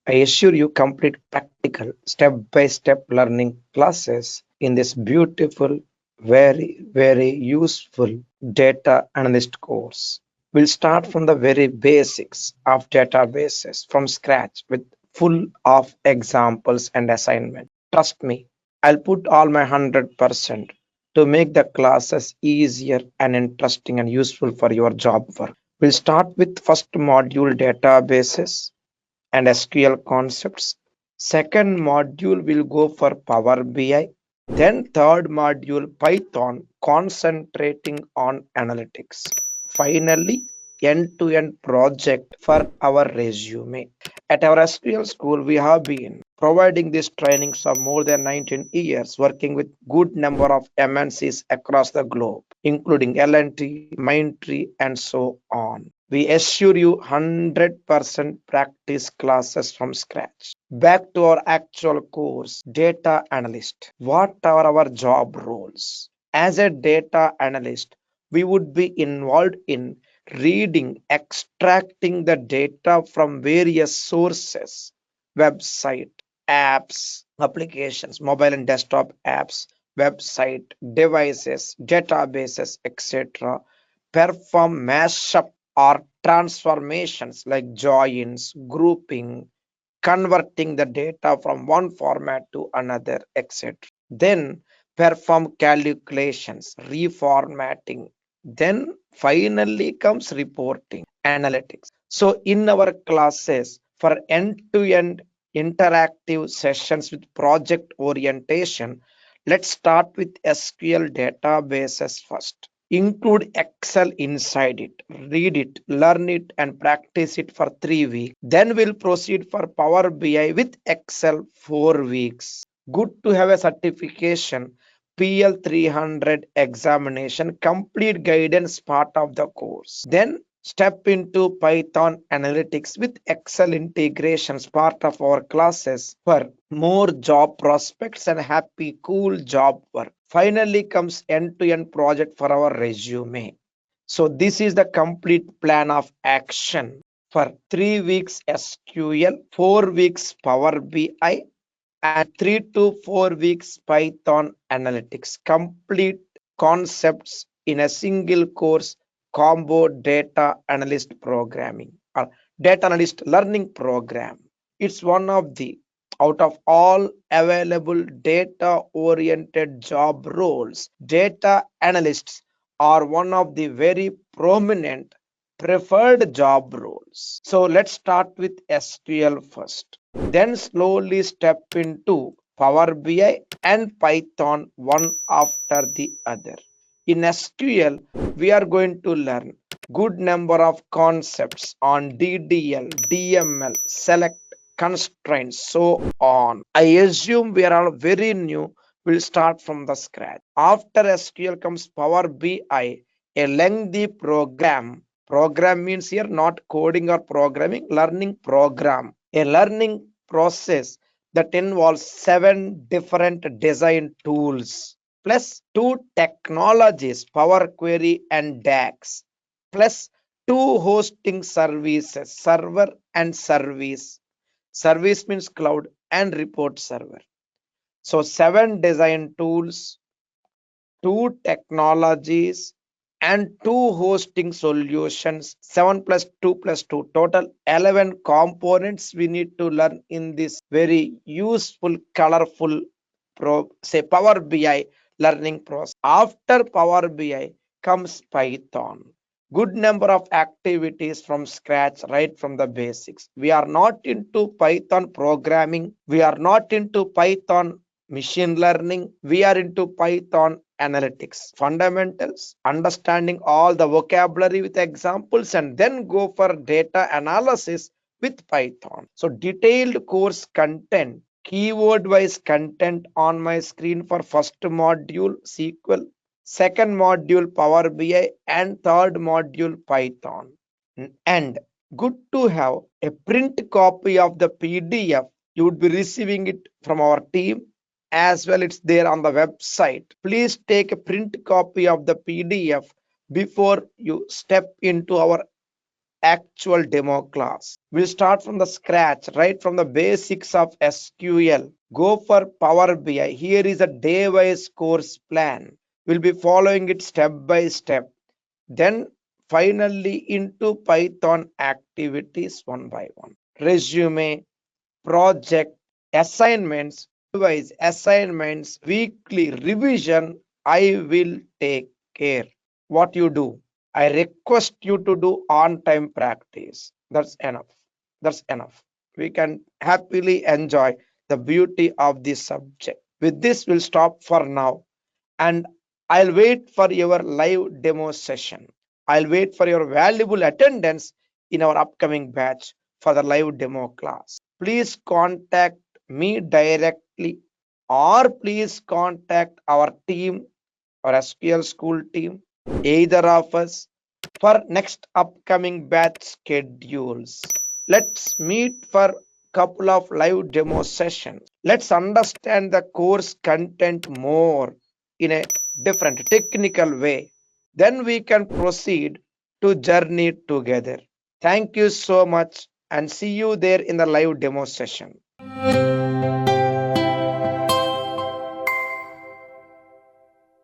I assure you complete practical step-by-step learning classes in this beautiful, very useful data analyst course. We'll start from the very basics of databases from scratch with full of examples and assignment. Trust me, I'll put all my 100% to make the classes easier and interesting and useful for your job work. We'll start with first module databases and SQL concepts. Second module will go for Power BI. Then third module Python concentrating on analytics. Finally, end-to-end project for our resume. At our SQL school, we have been providing these trainings for more than 19 years, working with good number of MNCs across the globe, including L&T, Mindtree, and so on. We assure you 100% practice classes from scratch. Back to our actual course, data analyst. What are our job roles? As a data analyst, we would be involved in reading, extracting the data from various sources, website, apps, applications, mobile and desktop apps, website, devices, databases, etc. Perform mashup or transformations like joins, grouping, converting the data from one format to another, etc. Then perform calculations, reformatting. Then finally comes reporting, analytics. So in our classes for end-to-end interactive sessions with project orientation, let's start with SQL databases first. Include Excel inside it, read it, learn it, and practice it for 3 weeks. Then we'll proceed for Power BI with Excel 4 weeks. Good to have a certification. PL 300 examination, complete guidance part of the course. Then step into Python analytics with Excel integrations part of our classes for more job prospects and happy cool job work. Finally comes end-to-end project for our resume. So this is the complete plan of action for 3 weeks SQL, 4 weeks Power BI, and 3 to 4 weeks Python analytics. Complete concepts in a single course combo data analyst programming or data analyst learning program. It's one of the out of all available data oriented job roles, data analysts are one of the very prominent preferred job roles. So let's start with SQL first. Then slowly step into Power BI and Python one after the other. In SQL, we are going to learn good number of concepts on DDL, DML, select, constraints, so on. I assume we are all very new. We'll start from the scratch. After SQL comes Power BI, a lengthy program. Program means here not coding or programming, learning program. A learning process that involves 7 different design tools plus 2 technologies, Power Query and DAX, plus 2 hosting services, server and service. Service means cloud and report server. So 7 design tools, 2 technologies, and 2 hosting solutions. 7 plus 2 plus 2, total 11 components we need to learn in this very useful, colorful Power BI learning process. After Power BI comes Python. Good number of activities from scratch, right from the basics. We are not into Python programming. We are not into Python machine learning. We are into Python analytics, fundamentals, understanding all the vocabulary with examples, and then go for data analysis with Python. So detailed course content, keyword wise content on my screen for first module SQL, second module Power BI, and third module Python. And good to have a print copy of the PDF You would be receiving it from our team as well. It's there on the website. Please take a print copy of the PDF before you step into our actual demo class. We'll start from the scratch, right from the basics of SQL. Go for Power BI. Here is a day-wise course plan. We'll be following it step by step. Then finally into Python activities one by one. Resume, project, assignments, device assignments, weekly revision. I will take care. What you do? I request you to do on-time practice. That's enough. That's enough. We can happily enjoy the beauty of this subject. With this, we'll stop for now, and I'll wait for your live demo session. I'll wait for your valuable attendance in our upcoming batch for the live demo class. Please contact me directly, or please contact our team or SQL School team, either of us, for next upcoming batch schedules. Let's meet for couple of live demo sessions. Let's understand the course content more in a different technical way. Then we can proceed to journey together. Thank you so much and see you there in the live demo session.